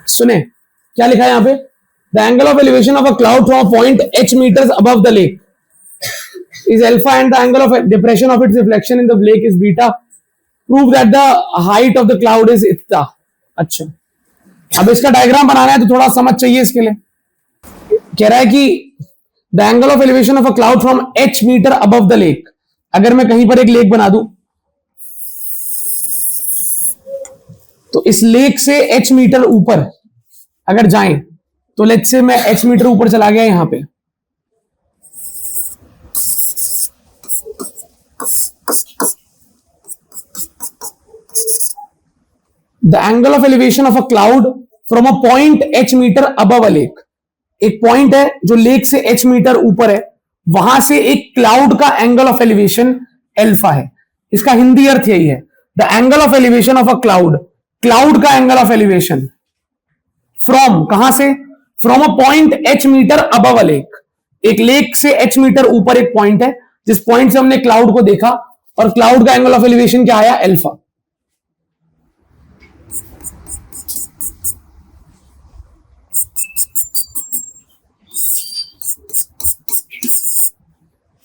सुने क्या लिखा है यहां पे, the angle of elevation of a cloud from point h metres above the lake is alpha and the angle of depression of its reflection in the lake is beta. Prove that the height of the cloud is इतना. अच्छा, अब इसका diagram बनाना है तो थोड़ा समझ चाहिए इसके लिए. कह रहा है कि the angle of elevation of a cloud from h metre above the lake. अगर मैं कहीं पर एक लेक बना दूं तो इस लेक से h मीटर ऊपर अगर जाएं तो लेट्स से मैं h मीटर ऊपर चला गया यहां पे, the angle of elevation of a cloud from a point h metre above a lake. एक पॉइंट है जो लेक से h मीटर ऊपर है, वहां से एक क्लाउड का एंगल ऑफ एलिवेशन अल्फा है. इसका हिंदी अर्थ यही है, the angle of elevation of a cloud, cloud का एंगल ऑफ एलिवेशन फ्रॉम, कहां से, from a point h metre above a lake. एक लेक से h मीटर ऊपर एक पॉइंट है, जिस पॉइंट से हमने क्लाउड को देखा और क्लाउड का एंगल ऑफ एलिवेशन क्या आया, अल्फा.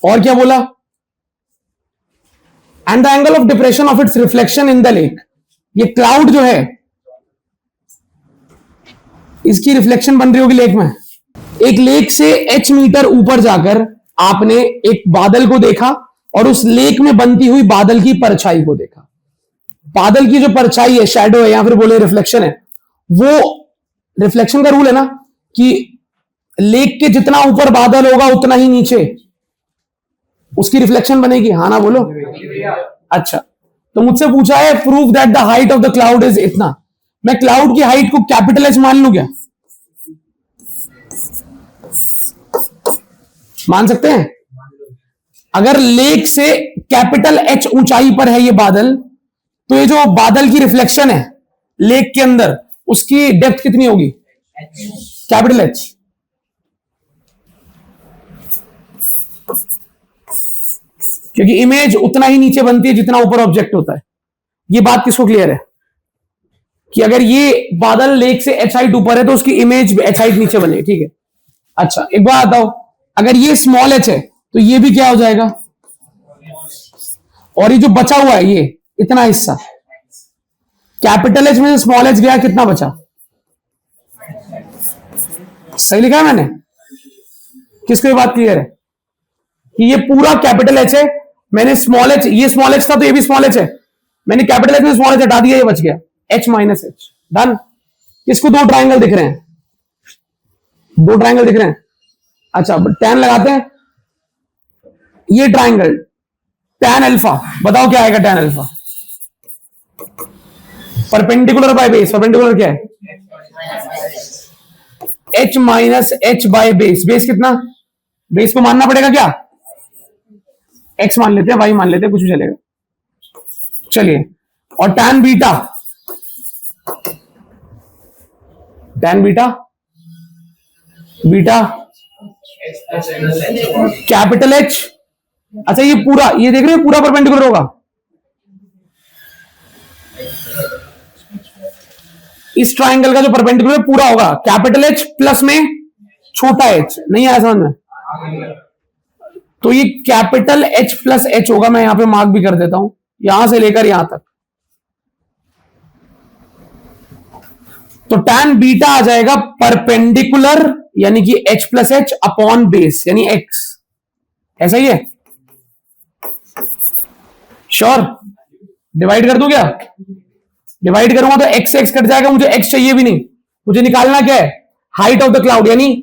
और क्या बोला, and the angle of depression of its reflection in the lake. ये क्लाउड जो है इसकी रिफ्लेक्शन बन रही होगी लेक में. एक लेक से h मीटर ऊपर जाकर आपने एक बादल को देखा और उस लेक में बनती हुई बादल की परछाई को देखा. बादल की जो परछाई है, शैडो है, या फिर बोले रिफ्लेक्शन है, वो रिफ्लेक्शन का रूल है ना कि लेक के जितना ऊपर बादल होगा उतना ही नीचे उसकी रिफ्लेक्शन बनेगी. हाँ ना बोलो. अच्छा, तो मुझसे पूछा है prove that the height of the cloud is इतना. मैं क्लाउड की हाइट को कैपिटल एच मान लूं क्या? मान सकते हैं. अगर लेक से कैपिटल एच ऊंचाई पर है ये बादल, तो ये जो बादल की रिफ्लेक्शन है लेक के अंदर, उसकी डेप्थ कितनी होगी, कैपिटल एच. क्योंकि इमेज उतना ही नीचे बनती है जितना ऊपर ऑब्जेक्ट होता है. ये बात किसको क्लियर है कि अगर ये बादल लेक से एच हाइट ऊपर है तो उसकी इमेज एच हाइट नीचे बनेगी. ठीक है. अच्छा, एक बात बताओ, अगर ये स्मॉल एच है तो ये भी क्या हो जाएगा, और ये जो बचा हुआ है ये इतना हिस्सा, कैपिटल एच में स्मॉल एच गया, कितना बचा? सही लिखा है मैंने? किसको ये बात क्लियर है कि ये पूरा कैपिटल एच है, मैंने स्मॉल एच, ये स्मॉल एच था तो ये भी स्मॉल एच है, मैंने कैपिटल एच में स्मॉल एच हटा दिया, ये बच गया एच माइनस एच. डन. इसको दो ट्राइंगल दिख रहे हैं, दो ट्राइंगल दिख रहे हैं. अच्छा, टैन लगाते हैं. ये ट्राइंगल टैन अल्फा, बताओ क्या आएगा tan alpha? Perpendicular by base. Perpendicular क्या है, H minus H by base. Base कितना, बेस को मानना पड़ेगा क्या, एक्स मान लेते हैं, वाई मान लेते हैं, कुछ भी चलेगा. चलिए, और tan beta, tan beta, beta capital H. अच्छा, ये पूरा, ये देख रहे हो पूरा परपेंडिकुलर होगा. इस ट्राइंगल का जो परपेंडिकुलर पूरा होगा कैपिटल एच प्लस में छोटा एच. नहीं आया समझ में? तो ये कैपिटल एच प्लस एच होगा. मैं यहां पे मार्क भी कर देता हूं, यहां से लेकर यहां तक. तो टैन बीटा आ जाएगा परपेंडिकुलर, यानी कि H plus H upon base, यानी एक्स. ऐसा ही है? श्योर? डिवाइड कर दूं क्या? डिवाइड करूंगा तो एक्स से एक्स कट जाएगा, मुझे एक्स चाहिए भी नहीं, मुझे निकालना क्या है, हाइट ऑफ द क्लाउड, यानी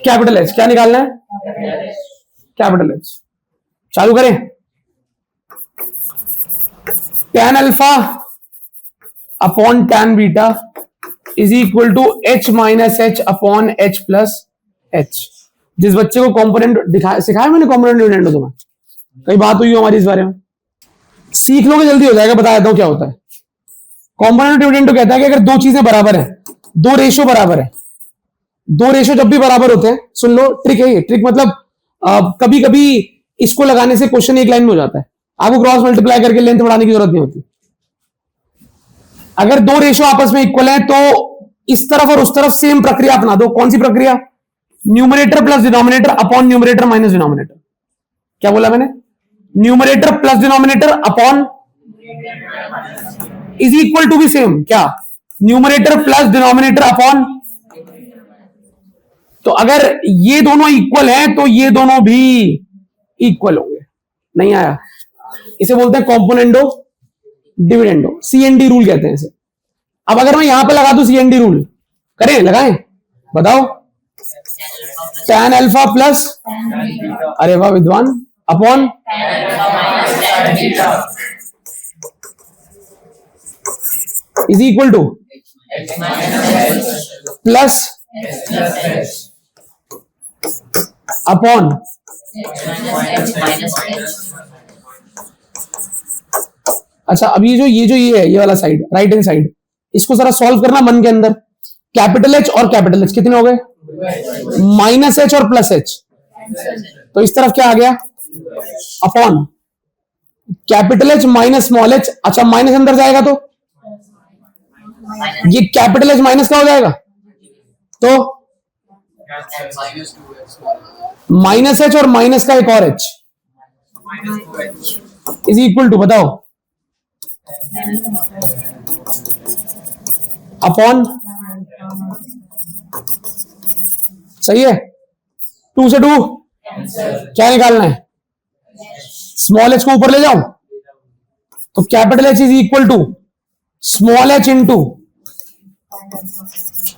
कैपिटल एच. क्या निकालना है, कैपिटल एच. चालू करें. Tan alpha upon tan beta is equal to H minus h upon H plus h. जिस बच्चे को कॉम्पोनेंट सिखाया मैंने, कॉम्पोनेंट डिविडेंड, तुम्हें कई बात हुई हमारी इस बारे में, सीख लोगे जल्दी हो जाएगा. बता देता हूं क्या होता है. कॉम्पोनेंट डिविडेंड तो कहता है कि अगर दो चीजें बराबर है, दो रेशो बराबर है, दो रेशो जब भी बराबर होते हैं, सुन लो ट्रिक है ये. ट्रिक मतलब कभी कभी इसको लगाने से क्वेश्चन एक लाइन में हो जाता है. आपको क्रॉस मल्टीप्लाई करके लेंथ बढ़ाने की जरूरत नहीं होती। अगर दो रेशो आपस में इक्वल है तो इस तरफ और उस तरफ सेम प्रक्रिया अपना दो। कौन सी प्रक्रिया? Numerator plus denominator upon numerator minus denominator. क्या बोला मैंने? Numerator plus denominator upon is equal to भी सेम। क्या? Numerator plus denominator upon. तो अगर ये दोनों इक्वल हैं तो ये दोनों भी इक्वल होंगे। नहीं आया? इसे बोलते हैं कॉम्पोनेंडो डिविडेंडो, सीएनडी रूल कहते हैं इसे। अब अगर मैं यहां पे लगा दूं सीएनडी रूल, करें? लगाएं? बताओ। tan अल्फा प्लस, अरे वाह विद्वान, upon is equal two plus upon अच्छा। अब ये है ये वाला साइड, राइट हैंड साइड, इसको जरा सॉल्व करना मन के अंदर। कैपिटल एच और कैपिटल एच कितने हो गए? माइनस एच और प्लस एच। तो इस तरफ क्या आ गया? Upon capital H minus small H. अच्छा माइनस अंदर जाएगा तो ये कैपिटल एच माइनस का हो जाएगा, तो माइनस एच और माइनस का एक और एच इज इक्वल टू, बताओ, अपॉन, सही है? 2 से 2 क्या निकालना है? स्मॉल एच को ऊपर ले जाऊं तो capital H is equal to small h into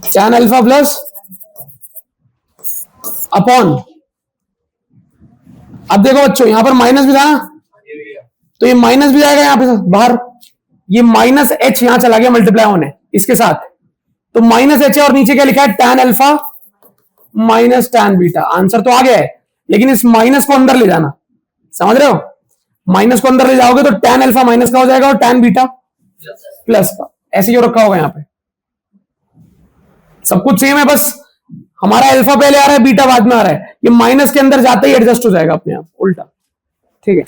tan alpha plus upon. अब देखो बच्चों यहां पर माइनस भी था ना, तो ये माइनस भी जाएगा यहां पे बाहर। ये माइनस एच यहां चला गया मल्टीप्लाई होने इसके साथ, तो माइनस एच है और नीचे क्या लिखा है? tan alpha minus tan beta. Answer तो आ गया है, लेकिन इस माइनस को अंदर ले जाना, समझ रहे हो? माइनस को अंदर ले जाओगे तो tan अल्फा माइनस का हो जाएगा और tan बीटा प्लस का। ऐसे जो रखा होगा यहां पे सब कुछ सेम है, बस हमारा अल्फा पहले आ रहा है, बीटा बाद में आ रहा है। ये माइनस के अंदर जाते ही एडजस्ट हो जाएगा अपने आप उल्टा। ठीक है।